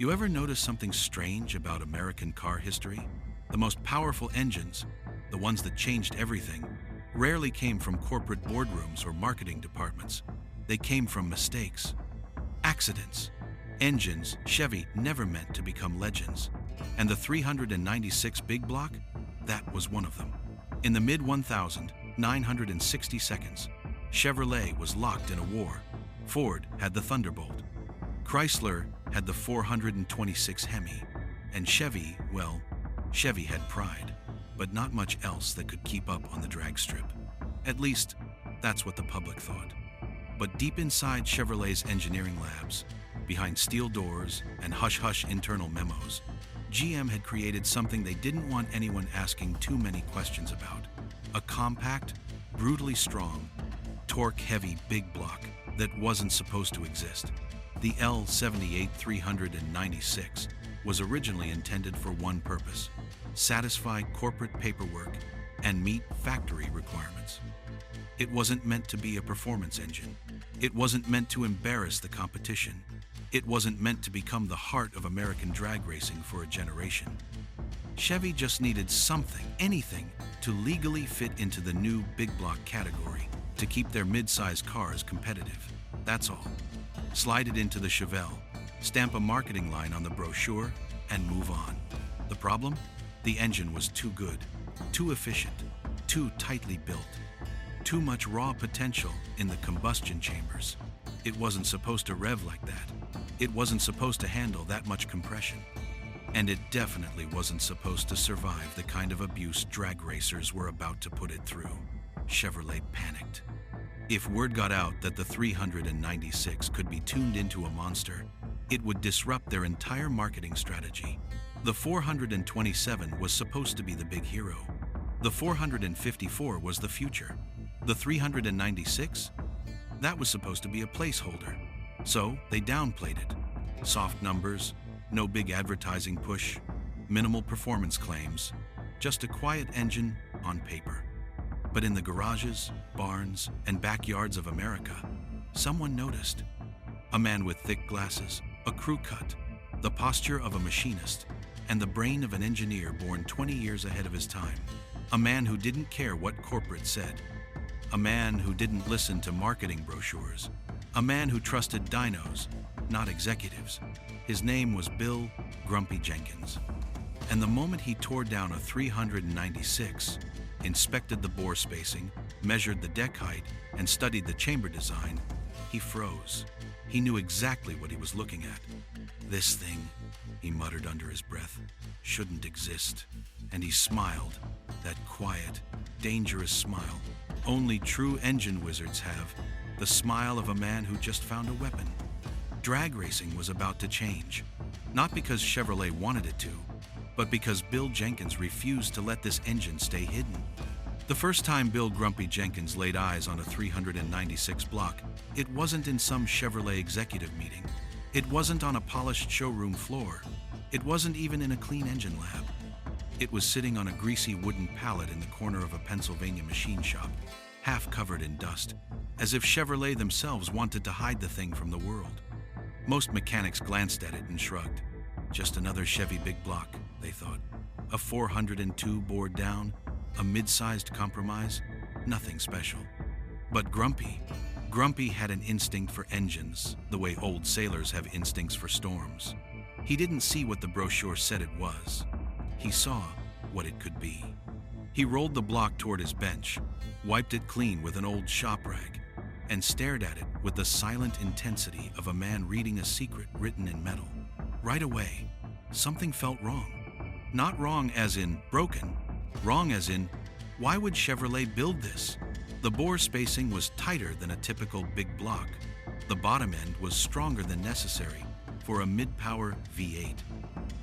You ever notice something strange about American car history? The most powerful engines, the ones that changed everything, rarely came from corporate boardrooms or marketing departments. They came from mistakes, accidents. Engines, Chevy never meant to become legends. And the 396 big block? That was one of them. In the mid-1960 seconds, Chevrolet was locked in a war. Ford had the Thunderbolt. Chrysler had the 426 Hemi. And Chevy, well, Chevy had pride, but not much else that could keep up on the Dragstrip. At least, that's what the public thought. But deep inside Chevrolet's engineering labs, behind steel doors and hush-hush internal memos, GM had created something they didn't want anyone asking too many questions about. A compact, brutally strong, torque-heavy big block that wasn't supposed to exist. The L78-396 was originally intended for one purpose: satisfy corporate paperwork and meet factory requirements. It wasn't meant to be a performance engine. It wasn't meant to embarrass the competition. It wasn't meant to become the heart of American drag racing for a generation. Chevy just needed something, anything, to legally fit into the new big block category to keep their mid-size cars competitive. That's all. Slide it into the Chevelle, stamp a marketing line on the brochure, and move on. The problem? The engine was too good, too efficient, too tightly built. Too much raw potential in the combustion chambers. It wasn't supposed to rev like that. It wasn't supposed to handle that much compression. And it definitely wasn't supposed to survive the kind of abuse drag racers were about to put it through. Chevrolet panicked. If word got out that the 396 could be tuned into a monster, it would disrupt their entire marketing strategy. The 427 was supposed to be the big hero. The 454 was the future. The 396? That was supposed to be a placeholder. So they downplayed it. Soft numbers, no big advertising push, minimal performance claims, just a quiet engine on paper. But in the garages, barns, and backyards of America, someone noticed. A man with thick glasses, a crew cut, the posture of a machinist, and the brain of an engineer born 20 years ahead of his time. A man who didn't care what corporate said. A man who didn't listen to marketing brochures. A man who trusted dynos, not executives. His name was Bill "Grumpy" Jenkins. And the moment he tore down a 396, inspected the bore spacing, measured the deck height, and studied the chamber design, he froze. He knew exactly what he was looking at. "This thing," he muttered under his breath, "shouldn't exist." And he smiled, that quiet, dangerous smile only true engine wizards have, the smile of a man who just found a weapon. Drag racing was about to change, not because Chevrolet wanted it to, but because Bill Jenkins refused to let this engine stay hidden. The first time Bill "Grumpy" Jenkins laid eyes on a 396 block, it wasn't in some Chevrolet executive meeting. It wasn't on a polished showroom floor. It wasn't even in a clean engine lab. It was sitting on a greasy wooden pallet in the corner of a Pennsylvania machine shop, half covered in dust, as if Chevrolet themselves wanted to hide the thing from the world. Most mechanics glanced at it and shrugged. Just another Chevy big block, they thought. A 402 bored down, a mid-sized compromise, nothing special. But Grumpy had an instinct for engines, the way old sailors have instincts for storms. He didn't see what the brochure said it was. He saw what it could be. He rolled the block toward his bench, wiped it clean with an old shop rag, and stared at it with the silent intensity of a man reading a secret written in metal. Right away, something felt wrong. Not wrong as in broken, wrong as in, why would Chevrolet build this? The bore spacing was tighter than a typical big block. The bottom end was stronger than necessary for a mid-power V8.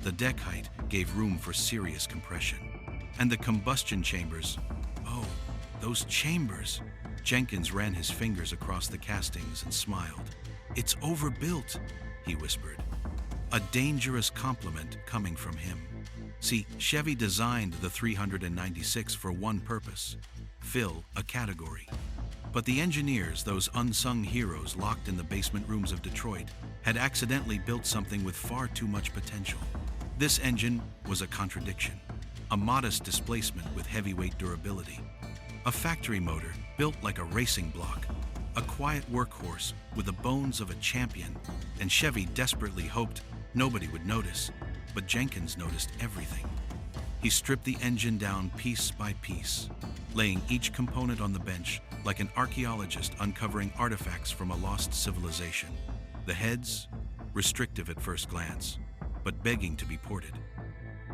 The deck height gave room for serious compression. And the combustion chambers, oh, those chambers. Jenkins ran his fingers across the castings and smiled. "It's overbuilt," he whispered. A dangerous compliment coming from him. See, Chevy designed the 396 for one purpose: fill a category. But the engineers, those unsung heroes locked in the basement rooms of Detroit, had accidentally built something with far too much potential. This engine was a contradiction, a modest displacement with heavyweight durability, a factory motor built like a racing block, a quiet workhorse with the bones of a champion, and Chevy desperately hoped nobody would notice, but Jenkins noticed everything. He stripped the engine down piece by piece, laying each component on the bench like an archaeologist uncovering artifacts from a lost civilization. The heads, restrictive at first glance, but begging to be ported.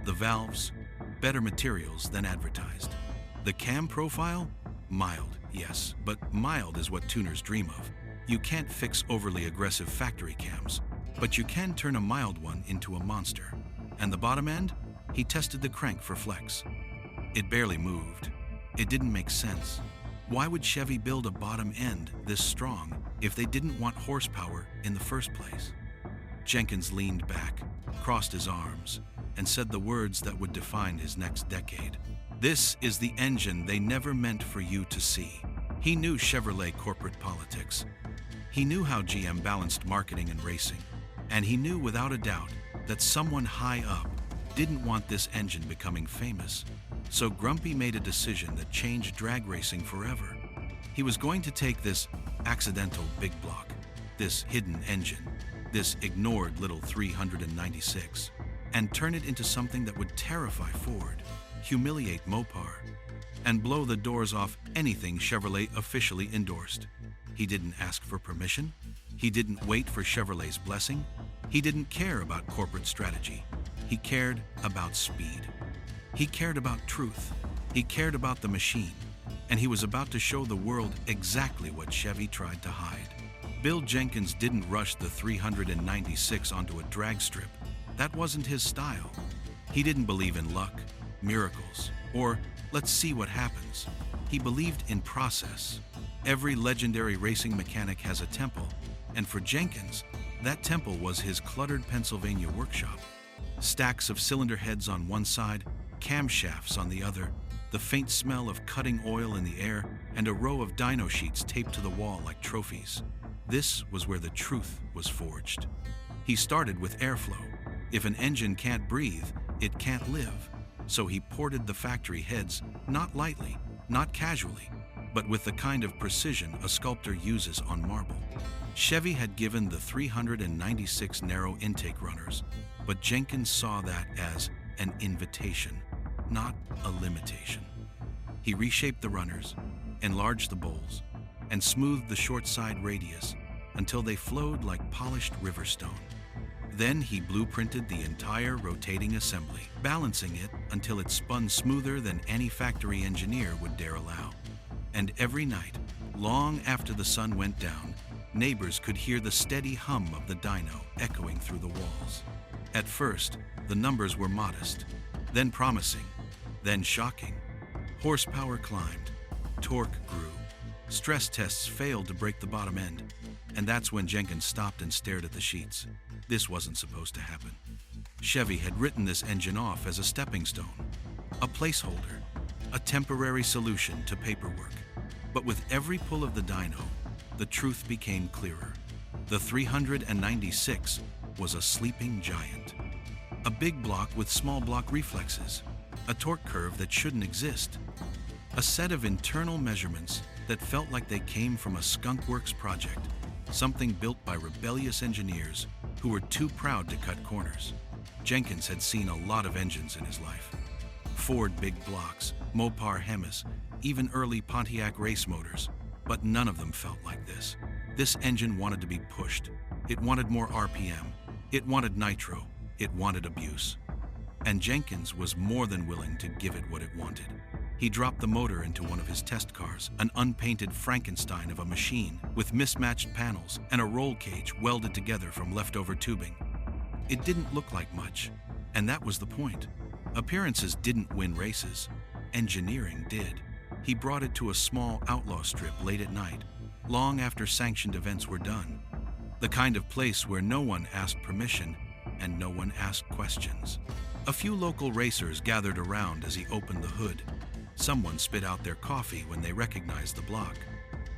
The valves, better materials than advertised. The cam profile? Mild, yes, but mild is what tuners dream of. You can't fix overly aggressive factory cams, but you can turn a mild one into a monster. And the bottom end? He tested the crank for flex. It barely moved. It didn't make sense. Why would Chevy build a bottom end this strong if they didn't want horsepower in the first place? Jenkins leaned back, crossed his arms, and said the words that would define his next decade. This is the engine they never meant for you to see. He knew Chevrolet corporate politics. He knew how GM balanced marketing and racing. And he knew without a doubt that someone high up didn't want this engine becoming famous. So Grumpy made a decision that changed drag racing forever. He was going to take this accidental big block, this hidden engine, this ignored little 396, and turn it into something that would terrify Ford, humiliate Mopar, and blow the doors off anything Chevrolet officially endorsed. He didn't ask for permission. He didn't wait for Chevrolet's blessing. He didn't care about corporate strategy. He cared about speed. He cared about truth. He cared about the machine. And he was about to show the world exactly what Chevy tried to hide. Bill Jenkins didn't rush the 396 onto a drag strip. That wasn't his style. He didn't believe in luck, miracles, or let's see what happens. He believed in process. Every legendary racing mechanic has a temple, and for Jenkins, that temple was his cluttered Pennsylvania workshop. Stacks of cylinder heads on one side, camshafts on the other, the faint smell of cutting oil in the air, and a row of Dino sheets taped to the wall like trophies. This was where the truth was forged. He started with airflow. If an engine can't breathe, it can't live. So he ported the factory heads, not lightly, not casually, but with the kind of precision a sculptor uses on marble. Chevy had given the 396 narrow intake runners, but Jenkins saw that as an invitation, not a limitation. He reshaped the runners, enlarged the bowls, and smoothed the short side radius until they flowed like polished river stone. Then he blueprinted the entire rotating assembly, balancing it until it spun smoother than any factory engineer would dare allow. And every night, long after the sun went down, neighbors could hear the steady hum of the dyno echoing through the walls. At first, the numbers were modest, then promising, then shocking. Horsepower climbed, torque grew. Stress tests failed to break the bottom end, and that's when Jenkins stopped and stared at the sheets. This wasn't supposed to happen. Chevy had written this engine off as a stepping stone, a placeholder, a temporary solution to paperwork. But with every pull of the dyno, the truth became clearer. The 396 was a sleeping giant. A big block with small block reflexes, a torque curve that shouldn't exist, a set of internal measurements that felt like they came from a skunkworks project, something built by rebellious engineers who were too proud to cut corners. Jenkins had seen a lot of engines in his life. Ford big blocks, Mopar Hemis, even early Pontiac race motors, but none of them felt like this. This engine wanted to be pushed. It wanted more RPM. It wanted nitro. It wanted abuse. And Jenkins was more than willing to give it what it wanted. He dropped the motor into one of his test cars, an unpainted Frankenstein of a machine with mismatched panels and a roll cage welded together from leftover tubing. It didn't look like much, and that was the point. Appearances didn't win races. Engineering did. He brought it to a small Outlaw strip late at night, long after sanctioned events were done. The kind of place where no one asked permission and no one asked questions. A few local racers gathered around as he opened the hood. Someone spit out their coffee when they recognized the block.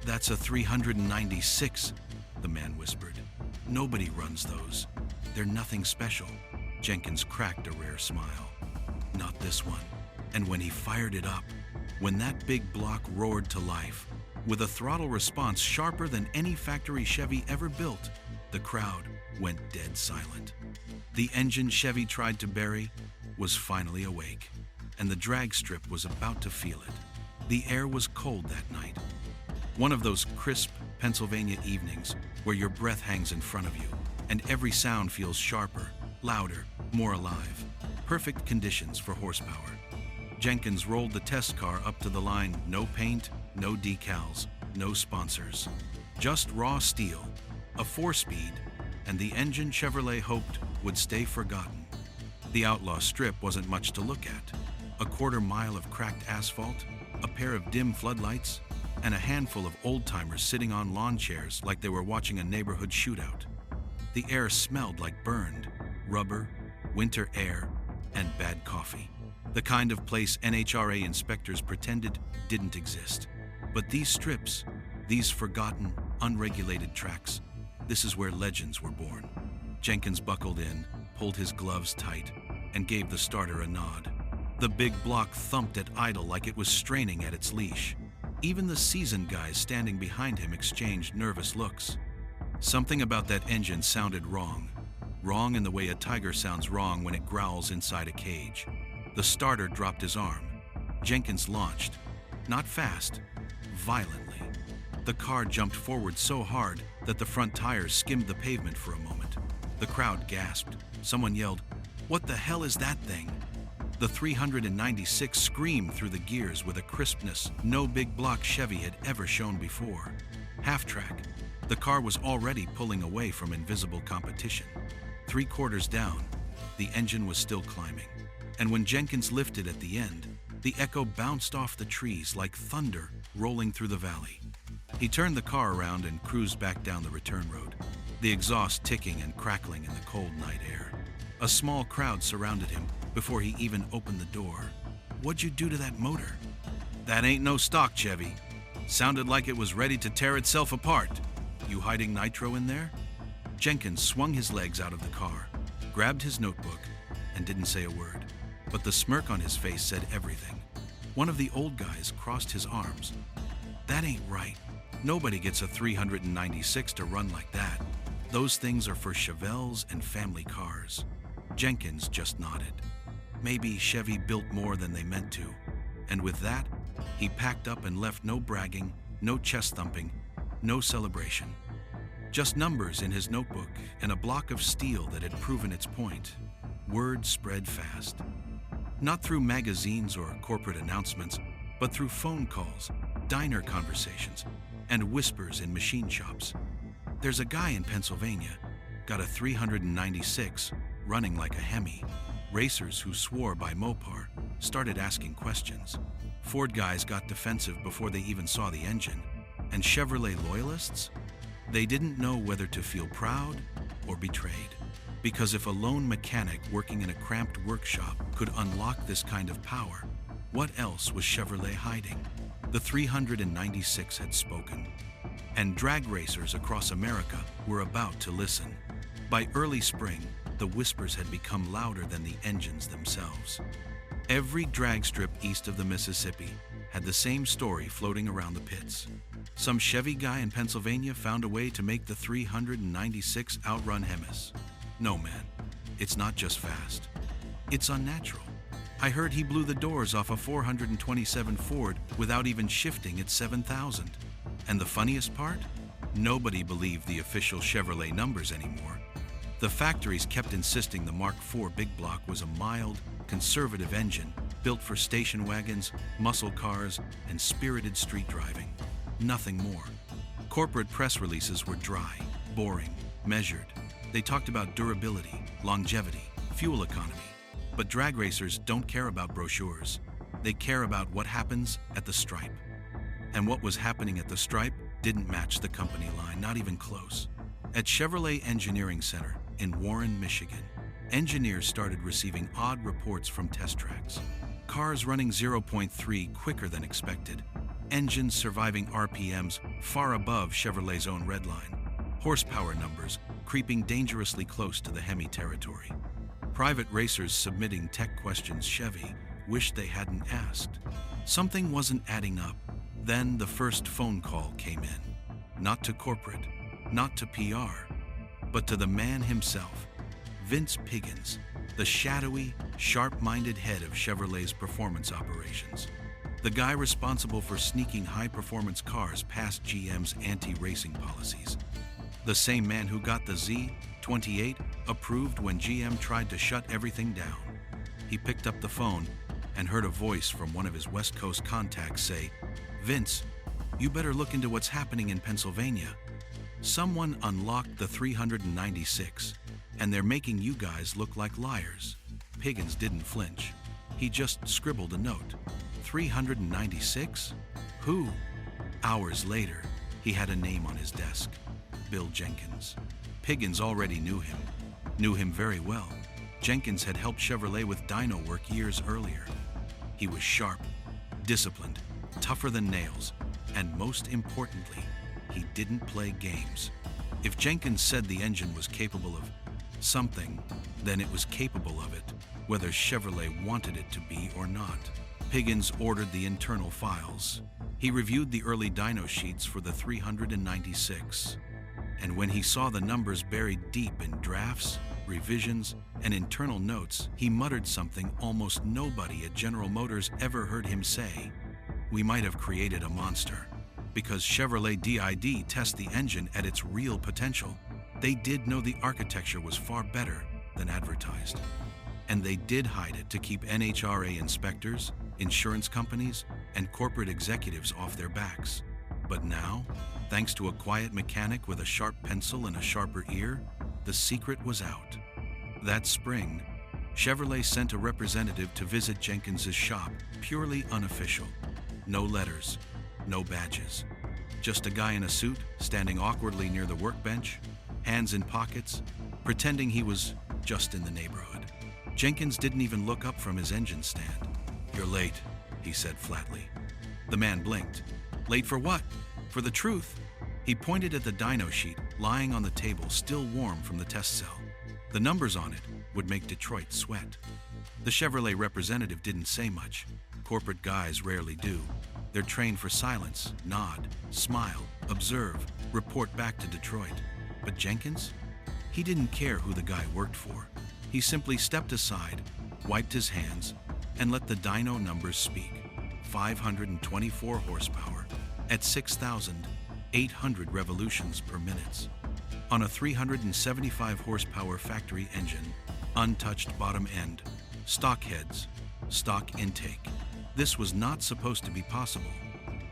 "That's a 396, the man whispered. "Nobody runs those. They're nothing special." Jenkins cracked a rare smile. "Not this one." And when he fired it up, when that big block roared to life, with a throttle response sharper than any factory Chevy ever built, the crowd went dead silent. The engine Chevy tried to bury was finally awake, and the Dragstrip was about to feel it. The air was cold that night. One of those crisp Pennsylvania evenings where your breath hangs in front of you, and every sound feels sharper, louder, more alive. Perfect conditions for horsepower. Jenkins rolled the test car up to the line. No paint, no decals, no sponsors. Just raw steel, a 4-speed, and the engine Chevrolet hoped would stay forgotten. The Outlaw strip wasn't much to look at. A quarter-mile of cracked asphalt, a pair of dim floodlights, and a handful of old-timers sitting on lawn chairs like they were watching a neighborhood shootout. The air smelled like burned rubber, winter air, and bad coffee. The kind of place NHRA inspectors pretended didn't exist. But these strips, these forgotten, unregulated tracks, this is where legends were born. Jenkins buckled in, pulled his gloves tight, and gave the starter a nod. The big block thumped at idle like it was straining at its leash. Even the seasoned guys standing behind him exchanged nervous looks. Something about that engine sounded wrong. Wrong in the way a tiger sounds wrong when it growls inside a cage. The starter dropped his arm. Jenkins launched. Not fast, violently. The car jumped forward so hard that the front tires skimmed the pavement for a moment. The crowd gasped. Someone yelled, "What the hell is that thing?" The 396 screamed through the gears with a crispness no big block Chevy had ever shown before. Half-track, the car was already pulling away from invisible competition. 3/4 down, the engine was still climbing. And when Jenkins lifted at the end, the echo bounced off the trees like thunder rolling through the valley. He turned the car around and cruised back down the return road, the exhaust ticking and crackling in the cold night air. A small crowd surrounded him before he even opened the door. "What'd you do to that motor?" "That ain't no stock Chevy. Sounded like it was ready to tear itself apart. You hiding nitro in there?" Jenkins swung his legs out of the car, grabbed his notebook, and didn't say a word. But the smirk on his face said everything. One of the old guys crossed his arms. "That ain't right. Nobody gets a 396 to run like that. Those things are for Chevelles and family cars." Jenkins just nodded. Maybe Chevy built more than they meant to. And with that, he packed up and left no bragging, no chest thumping, no celebration. Just numbers in his notebook and a block of steel that had proven its point. Word spread fast. Not through magazines or corporate announcements, but through phone calls, diner conversations, and whispers in machine shops. "There's a guy in Pennsylvania, got a 396, running like a Hemi." Racers who swore by Mopar started asking questions. Ford guys got defensive before they even saw the engine. And Chevrolet loyalists? They didn't know whether to feel proud or betrayed. Because if a lone mechanic working in a cramped workshop could unlock this kind of power, what else was Chevrolet hiding? The 396 had spoken. And drag racers across America were about to listen. By early spring, the whispers had become louder than the engines themselves. Every drag strip east of the Mississippi had the same story floating around the pits. Some Chevy guy in Pennsylvania found a way to make the 396 outrun Hemis. No, man, it's not just fast. It's unnatural. I heard he blew the doors off a 427 Ford without even shifting at 7,000. And the funniest part? Nobody believed the official Chevrolet numbers anymore. The factories kept insisting the Mark IV big block was a mild, conservative engine built for station wagons, muscle cars, and spirited street driving. Nothing more. Corporate press releases were dry, boring, measured. They talked about durability, longevity, fuel economy. But drag racers don't care about brochures. They care about what happens at the stripe. And what was happening at the stripe didn't match the company line, not even close. At Chevrolet Engineering Center in Warren, Michigan, engineers started receiving odd reports from test tracks. Cars running 0.3 quicker than expected. engines surviving RPMs far above Chevrolet's own redline, horsepower numbers creeping dangerously close to the Hemi territory. Private racers submitting tech questions Chevy wished they hadn't asked. Something wasn't adding up. Then the first phone call came in. Not to corporate, not to PR, but to the man himself, Vince Piggins, the shadowy, sharp-minded head of Chevrolet's performance operations. The guy responsible for sneaking high-performance cars past GM's anti-racing policies. The same man who got the Z28 approved when GM tried to shut everything down. He picked up the phone and heard a voice from one of his West Coast contacts say, "Vince, you better look into what's happening in Pennsylvania. Someone unlocked the 396, and they're making you guys look like liars." Piggins didn't flinch. He just scribbled a note. 396? Who? Hours later, he had a name on his desk. Bill Jenkins. Piggins already knew him very well. Jenkins had helped Chevrolet with Dino work years earlier. He was sharp, disciplined, tougher than nails, and most importantly, he didn't play games. If Jenkins said the engine was capable of something, then it was capable of it, whether Chevrolet wanted it to be or not. Piggins ordered the internal files. He reviewed the early dyno sheets for the 396. And when he saw the numbers buried deep in drafts, revisions, and internal notes, he muttered something almost nobody at General Motors ever heard him say. "We might have created a monster." Because Chevrolet did test the engine at its real potential. They did know the architecture was far better than advertised. And they did hide it to keep NHRA inspectors, insurance companies, and corporate executives off their backs. But now, thanks to a quiet mechanic with a sharp pencil and a sharper ear, the secret was out. That spring, Chevrolet sent a representative to visit Jenkins's shop, purely unofficial. No letters, no badges. Just a guy in a suit, standing awkwardly near the workbench, hands in pockets, pretending he was just in the neighborhood. Jenkins didn't even look up from his engine stand. "You're late," he said flatly. The man blinked. "Late for what?" "For the truth." He pointed at the dyno sheet lying on the table, still warm from the test cell. The numbers on it would make Detroit sweat. The Chevrolet representative didn't say much. Corporate guys rarely do. They're trained for silence, nod, smile, observe, report back to Detroit. But Jenkins? He didn't care who the guy worked for. He simply stepped aside, wiped his hands, and let the dyno numbers speak. 524 horsepower at 6,800 revolutions per minute. On a 375 horsepower factory engine, untouched bottom end, stock heads, stock intake. This was not supposed to be possible.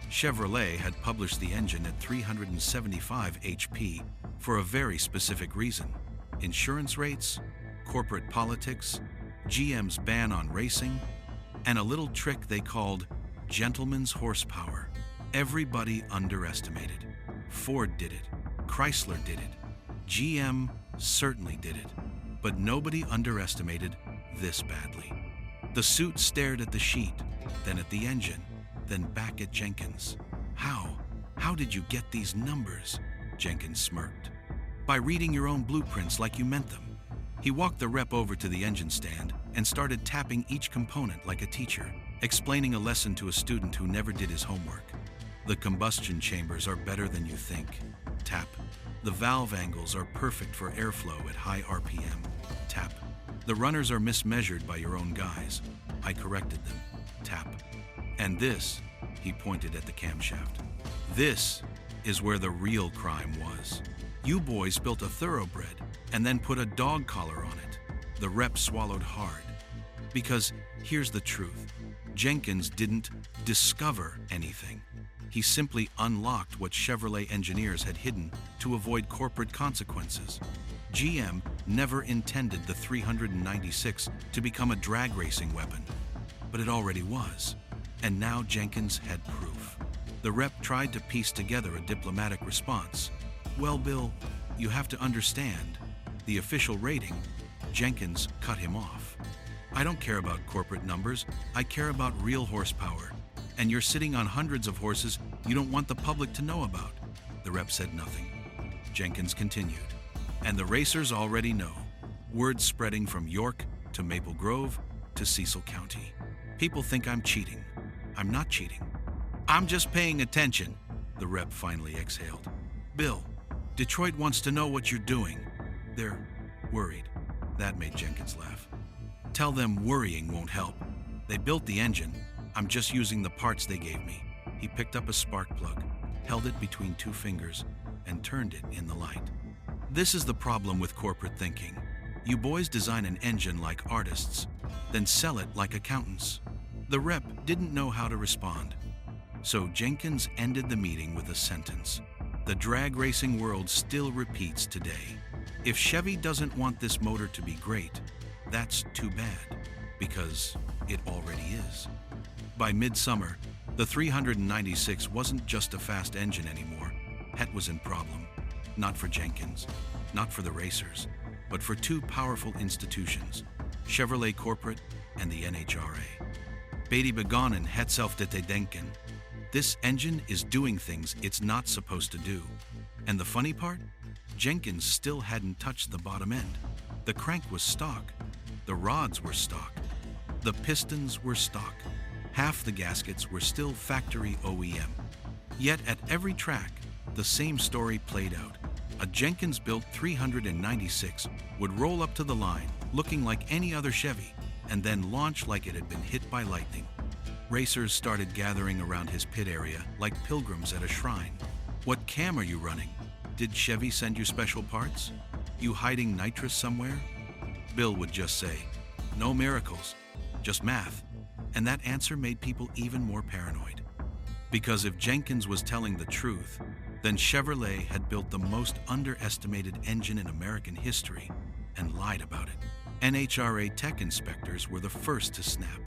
Chevrolet had published the engine at 375 HP for a very specific reason. Insurance rates, corporate politics, GM's ban on racing, and a little trick they called gentleman's horsepower. Everybody underestimated. Ford did it. Chrysler did it. GM certainly did it. But nobody underestimated this badly. The suit stared at the sheet, then at the engine, then back at Jenkins. How did you get these numbers?" Jenkins smirked. "By reading your own blueprints like you meant them." He walked the rep over to the engine stand and started tapping each component like a teacher, explaining a lesson to a student who never did his homework. "The combustion chambers are better than you think." Tap. "The valve angles are perfect for airflow at high RPM." Tap. "The runners are mismeasured by your own guys. I corrected them." Tap. "And this," he pointed at the camshaft, "this is where the real crime was. You boys built a thoroughbred and then put a dog collar on it." The rep swallowed hard. Because here's the truth. Jenkins didn't discover anything. He simply unlocked what Chevrolet engineers had hidden to avoid corporate consequences. GM never intended the 396 to become a drag racing weapon, but it already was. And now Jenkins had proof. The rep tried to piece together a diplomatic response. "Well, Bill, you have to understand. The official rating." Jenkins cut him off. "I don't care about corporate numbers. I care about real horsepower. And you're sitting on hundreds of horses you don't want the public to know about. The rep said nothing. Jenkins continued. And the racers already know. Word spreading from York to Maple Grove to Cecil County. People think I'm cheating. I'm not cheating. I'm just paying attention, the rep finally exhaled. Bill, Detroit wants to know what you're doing. They're worried. That made Jenkins laugh. Tell them worrying won't help. They built the engine. I'm just using the parts they gave me. He picked up a spark plug, held it between two fingers, and turned it in the light. This is the problem with corporate thinking. You boys design an engine like artists, then sell it like accountants. The rep didn't know how to respond. So Jenkins ended the meeting with a sentence. The drag racing world still repeats today. If Chevy doesn't want this motor to be great, that's too bad, because it already is. By midsummer, the 396 wasn't just a fast engine anymore. Het was in problem. Not for Jenkins, not for the racers, but for two powerful institutions, Chevrolet Corporate and the NHRA. Beide begonnen het zelf te denken. This engine is doing things it's not supposed to do. And the funny part? Jenkins still hadn't touched the bottom end. The crank was stock. The rods were stock. The pistons were stock. Half the gaskets were still factory OEM. Yet at every track, the same story played out. A Jenkins-built 396 would roll up to the line, looking like any other Chevy, and then launch like it had been hit by lightning. Racers started gathering around his pit area like pilgrims at a shrine. What cam are you running? Did Chevy send you special parts? You hiding nitrous somewhere? Bill would just say, no miracles, just math. And that answer made people even more paranoid. Because if Jenkins was telling the truth, then Chevrolet had built the most underestimated engine in American history and lied about it. NHRA tech inspectors were the first to snap.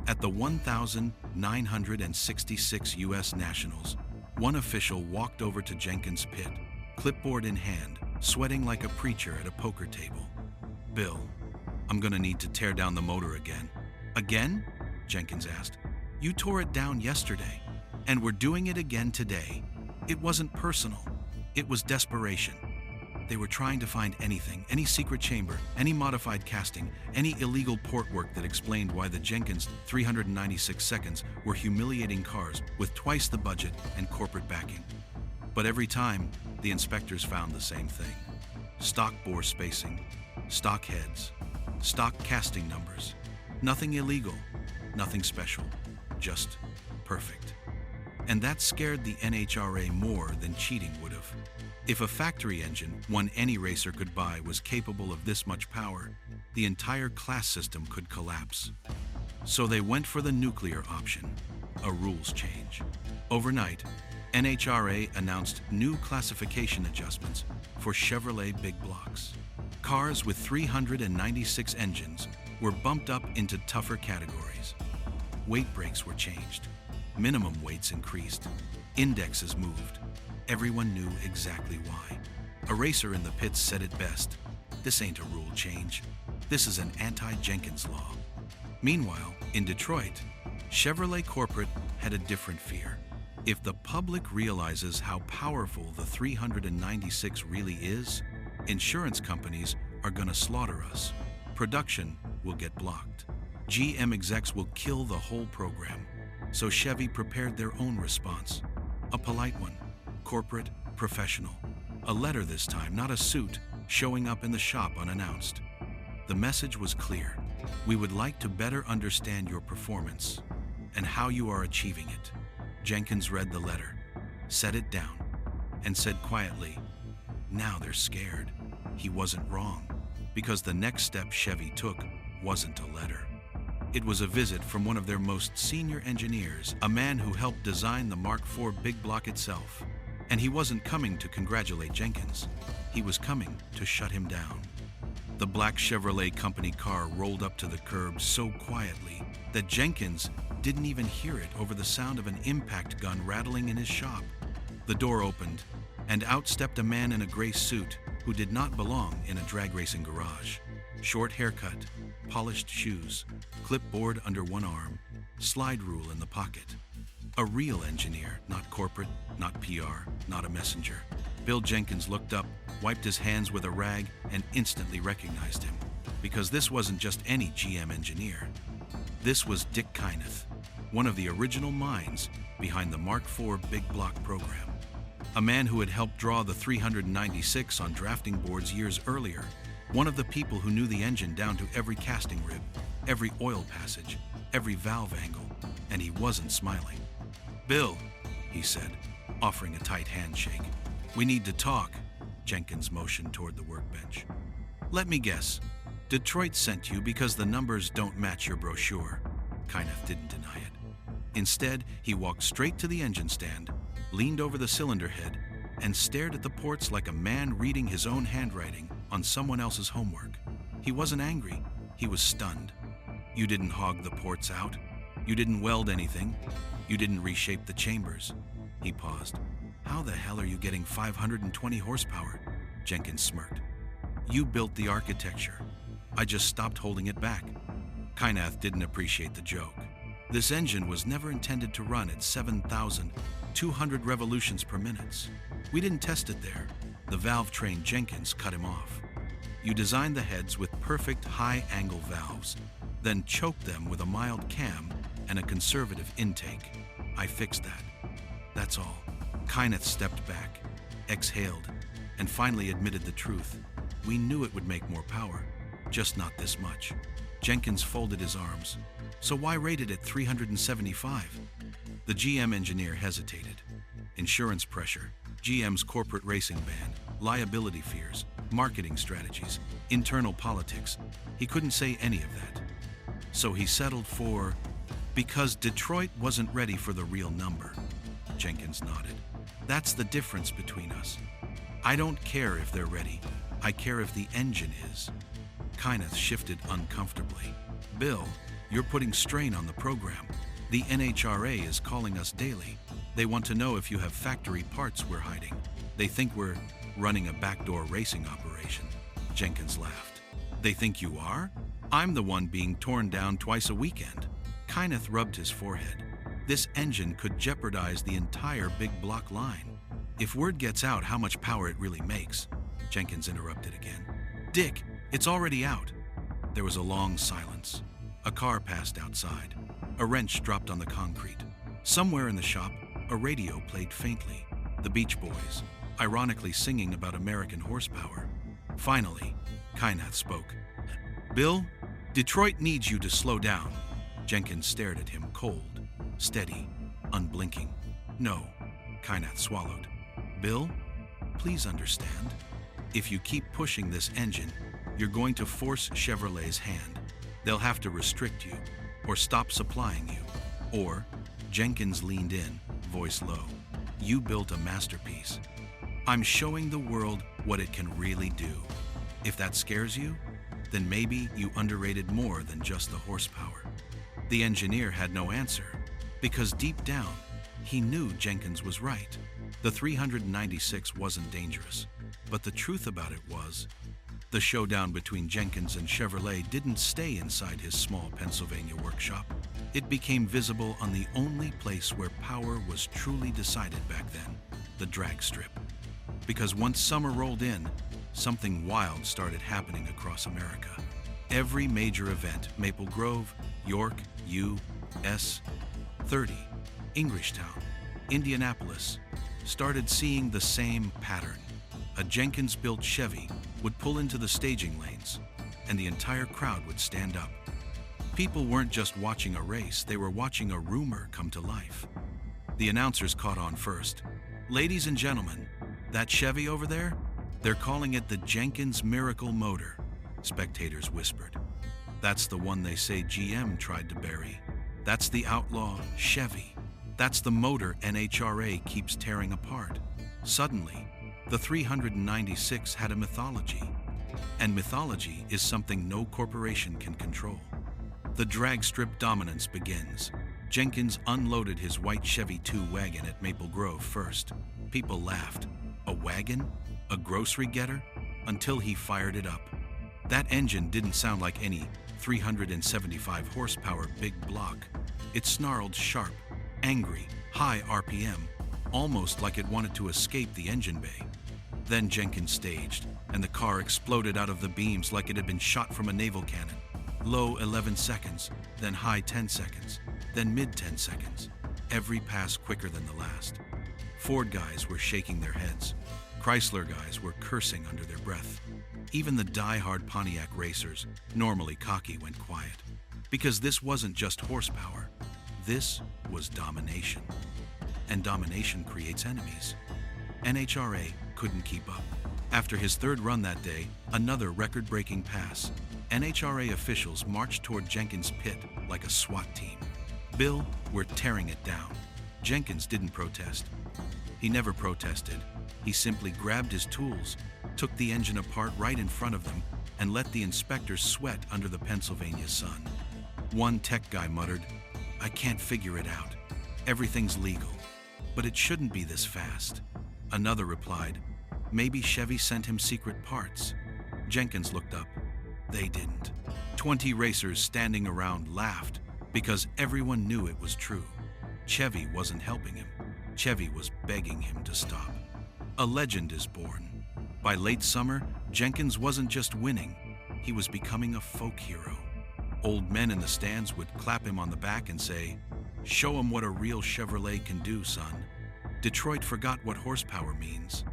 At the 1,966 U.S. Nationals, one official walked over to Jenkins' pit, clipboard in hand, sweating like a preacher at a poker table. Bill, I'm gonna need to tear down the motor again. Again? Jenkins asked. You tore it down yesterday, and we're doing it again today. It wasn't personal. It was desperation. They were trying to find anything, any secret chamber, any modified casting, any illegal port work that explained why the Jenkins 396 seconds were humiliating cars with twice the budget and corporate backing. But every time, the inspectors found the same thing. Stock bore spacing, stock heads, stock casting numbers. Nothing illegal, nothing special, just perfect. And that scared the NHRA more than cheating would have. If a factory engine, one any racer could buy, was capable of this much power, the entire class system could collapse. So they went for the nuclear option, a rules change. Overnight, NHRA announced new classification adjustments for Chevrolet big blocks. Cars with 396 engines were bumped up into tougher categories. Weight breaks were changed. Minimum weights increased. Indexes moved. Everyone knew exactly why. A racer in the pits said it best. This ain't a rule change. This is an anti-Jenkins law. Meanwhile, in Detroit, Chevrolet Corporate had a different fear. If the public realizes how powerful the 396 really is, insurance companies are gonna slaughter us. Production will get blocked. GM execs will kill the whole program. So Chevy prepared their own response. A polite one, corporate, professional. A letter this time, not a suit, showing up in the shop unannounced. The message was clear. We would like to better understand your performance and how you are achieving it. Jenkins read the letter, set it down, and said quietly, now they're scared. He wasn't wrong, because the next step Chevy took wasn't a letter. It was a visit from one of their most senior engineers, a man who helped design the Mark IV big block itself. And he wasn't coming to congratulate Jenkins. He was coming to shut him down. The black Chevrolet company car rolled up to the curb so quietly that Jenkins didn't even hear it over the sound of an impact gun rattling in his shop. The door opened, and out stepped a man in a gray suit who did not belong in a drag racing garage. Short haircut, polished shoes, clipboard under one arm, slide rule in the pocket. A real engineer, not corporate, not PR, not a messenger. Bill Jenkins looked up, wiped his hands with a rag, and instantly recognized him. Because this wasn't just any GM engineer. This was Dick Kyneth, one of the original minds behind the Mark IV Big Block program. A man who had helped draw the 396 on drafting boards years earlier. One of the people who knew the engine down to every casting rib, every oil passage, every valve angle, and he wasn't smiling. "Bill," he said, offering a tight handshake. "We need to talk." Jenkins motioned toward the workbench. "Let me guess. Detroit sent you because the numbers don't match your brochure." Kyneth didn't deny it. Instead, he walked straight to the engine stand, leaned over the cylinder head, and stared at the ports like a man reading his own handwriting on someone else's homework. He wasn't angry. He was stunned. "You didn't hog the ports out. You didn't weld anything. You didn't reshape the chambers." He paused. "How the hell are you getting 520 horsepower?" Jenkins smirked. "You built the architecture. I just stopped holding it back." Kyneth didn't appreciate the joke. This engine was never intended to run at 7,200 revolutions per minute. We didn't test it there. The valve-trained Jenkins cut him off. "You designed the heads with perfect high-angle valves, then choked them with a mild cam and a conservative intake. I fixed that. That's all." Kyneth stepped back, exhaled, and finally admitted the truth. "We knew it would make more power, just not this much." Jenkins folded his arms. "So why rate it at 375? The GM engineer hesitated. Insurance pressure, GM's corporate racing ban, liability fears, marketing strategies, internal politics. He couldn't say any of that. So he settled for, because Detroit wasn't ready for the real number." Jenkins nodded. "That's the difference between us. I don't care if they're ready. I care if the engine is." Kyneth shifted uncomfortably. "Bill, you're putting strain on the program. The NHRA is calling us daily. They want to know if you have factory parts we're hiding. They think we're running a backdoor racing operation." Jenkins laughed. "They think you are? I'm the one being torn down twice a weekend." Kyneth rubbed his forehead. "This engine could jeopardize the entire big block line. If word gets out how much power it really makes." Jenkins interrupted again. "Dick, it's already out." There was a long silence. A car passed outside. A wrench dropped on the concrete. Somewhere in the shop, a radio played faintly. The Beach Boys, ironically singing about American horsepower. Finally, Kyneth spoke. "Bill, Detroit needs you to slow down." Jenkins stared at him cold, steady, unblinking. "No," Kyneth swallowed. "Bill, please understand. If you keep pushing this engine, you're going to force Chevrolet's hand. They'll have to restrict you, or stop supplying you. Or," Jenkins leaned in, voice low, "you built a masterpiece. I'm showing the world what it can really do. If that scares you, then maybe you underrated more than just the horsepower." The engineer had no answer, because deep down, he knew Jenkins was right. The 396 wasn't dangerous, but the truth about it was, the showdown between Jenkins and Chevrolet didn't stay inside his small Pennsylvania workshop. It became visible on the only place where power was truly decided back then, the Dragstrip. Because once summer rolled in, something wild started happening across America. Every major event, Maple Grove, York, U.S. 30, Englishtown, Indianapolis, started seeing the same pattern. A Jenkins-built Chevy would pull into the staging lanes, and the entire crowd would stand up. People weren't just watching a race, they were watching a rumor come to life. The announcers caught on first. "Ladies and gentlemen, that Chevy over there? They're calling it the Jenkins Miracle Motor," spectators whispered. "That's the one they say GM tried to bury. That's the Outlaw Chevy. That's the motor NHRA keeps tearing apart." Suddenly, the 396 had a mythology. And mythology is something no corporation can control. The Dragstrip dominance begins. Jenkins unloaded his white Chevy 2 wagon at Maple Grove first. People laughed. A wagon? A grocery getter? Until he fired it up. That engine didn't sound like any 375 horsepower big block. It snarled sharp, angry, high RPM, almost like it wanted to escape the engine bay. Then Jenkins staged, and the car exploded out of the beams like it had been shot from a naval cannon. Low 11 seconds, then high 10 seconds, then mid 10 seconds. Every pass quicker than the last. Ford guys were shaking their heads. Chrysler guys were cursing under their breath. Even the die-hard Pontiac racers, normally cocky, went quiet. Because this wasn't just horsepower. This was domination. And domination creates enemies. NHRA couldn't keep up. After his third run that day, another record-breaking pass, NHRA officials marched toward Jenkins' pit like a SWAT team. "Bill, we're tearing it down." Jenkins didn't protest. He never protested. He simply grabbed his tools, took the engine apart right in front of them, and let the inspectors sweat under the Pennsylvania sun. One tech guy muttered, "I can't figure it out. Everything's legal, but it shouldn't be this fast." Another replied, "Maybe Chevy sent him secret parts." Jenkins looked up. They didn't. 20 racers standing around laughed because everyone knew it was true. Chevy wasn't helping him. Chevy was begging him to stop. A legend is born. By late summer, Jenkins wasn't just winning, he was becoming a folk hero. Old men in the stands would clap him on the back and say, "Show him what a real Chevrolet can do, son." Detroit forgot what horsepower means.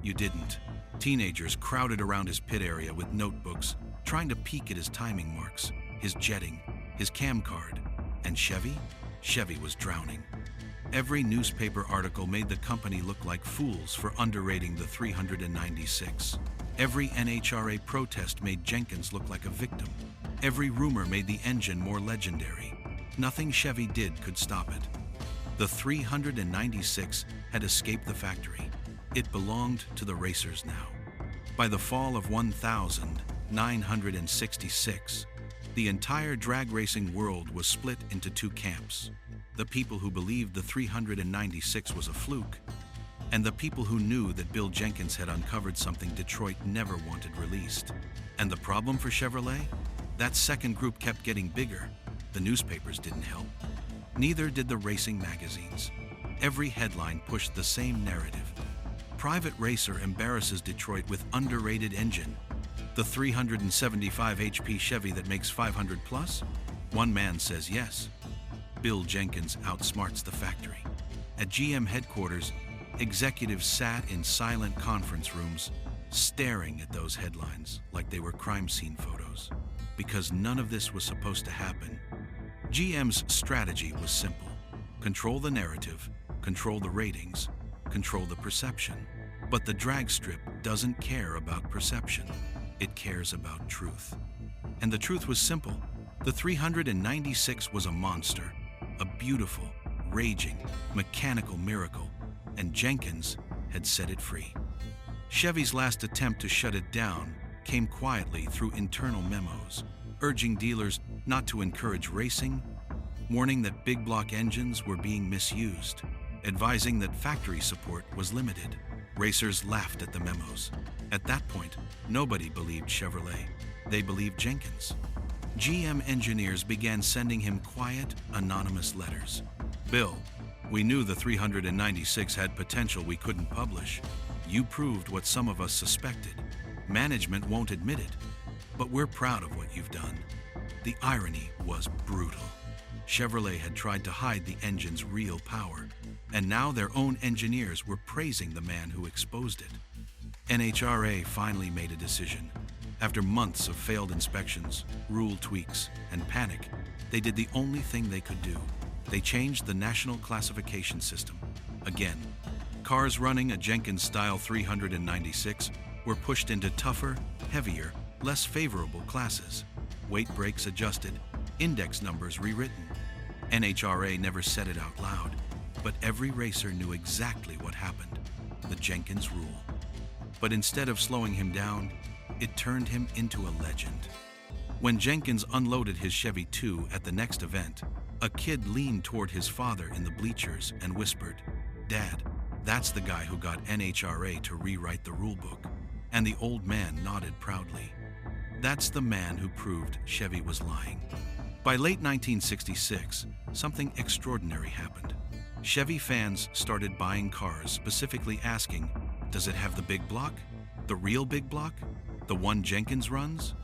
You didn't. Teenagers crowded around his pit area with notebooks, trying to peek at his timing marks, his jetting, his cam card. And Chevy? Chevy was drowning. Every newspaper article made the company look like fools for underrating the 396. Every NHRA protest made Jenkins look like a victim. Every rumor made the engine more legendary. Nothing Chevy did could stop it. The 396 had escaped the factory. It belonged to the racers now. By the fall of 1966, the entire drag racing world was split into two camps. The people who believed the 396 was a fluke, and the people who knew that Bill Jenkins had uncovered something Detroit never wanted released. And the problem for Chevrolet? That second group kept getting bigger. The newspapers didn't help. Neither did the racing magazines. Every headline pushed the same narrative. Private racer embarrasses Detroit with underrated engine. The 375 HP Chevy that makes 500 plus? One man says yes. Bill Jenkins outsmarts the factory. At GM headquarters, executives sat in silent conference rooms, staring at those headlines like they were crime scene photos. Because none of this was supposed to happen. GM's strategy was simple. Control the narrative, control the ratings, control the perception. But the Dragstrip doesn't care about perception. It cares about truth. And the truth was simple. The 396 was a monster, a beautiful, raging, mechanical miracle, and Jenkins had set it free. Chevy's last attempt to shut it down came quietly through internal memos, urging dealers not to encourage racing, warning that big block engines were being misused, advising that factory support was limited. Racers laughed at the memos. At that point, nobody believed Chevrolet. They believed Jenkins. GM engineers began sending him quiet, anonymous letters. "Bill, we knew the 396 had potential we couldn't publish. You proved what some of us suspected. Management won't admit it, but we're proud of what you've done." The irony was brutal. Chevrolet had tried to hide the engine's real power, and now their own engineers were praising the man who exposed it. NHRA finally made a decision. After months of failed inspections, rule tweaks, and panic, they did the only thing they could do. They changed the national classification system. Again, cars running a Jenkins-style 396 were pushed into tougher, heavier, less favorable classes. Weight brakes adjusted, index numbers rewritten. NHRA never said it out loud, but every racer knew exactly what happened. The Jenkins rule. But instead of slowing him down, it turned him into a legend. When Jenkins unloaded his Chevy 2 at the next event, a kid leaned toward his father in the bleachers and whispered, "Dad, that's the guy who got NHRA to rewrite the rulebook." And the old man nodded proudly. That's the man who proved Chevy was lying. By late 1966, something extraordinary happened. Chevy fans started buying cars specifically asking, does it have the big block? The real big block? The one Jenkins runs?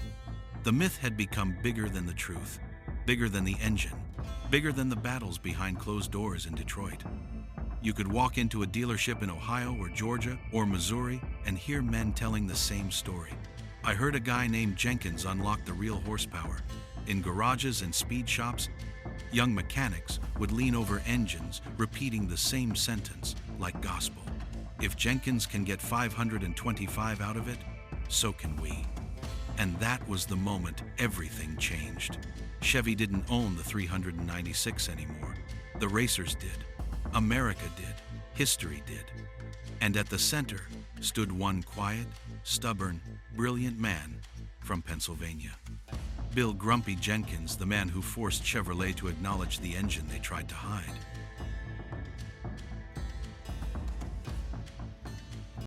The myth had become bigger than the truth, bigger than the engine, bigger than the battles behind closed doors in Detroit. You could walk into a dealership in Ohio or Georgia or Missouri and hear men telling the same story. I heard a guy named Jenkins unlock the real horsepower. In garages and speed shops, young mechanics would lean over engines, repeating the same sentence like gospel. If Jenkins can get 525 out of it, so can we. And that was the moment everything changed. Chevy didn't own the 396 anymore. The racers did. America did. History did. And at the center stood one quiet, stubborn, brilliant man from Pennsylvania. Bill Grumpy Jenkins, the man who forced Chevrolet to acknowledge the engine they tried to hide.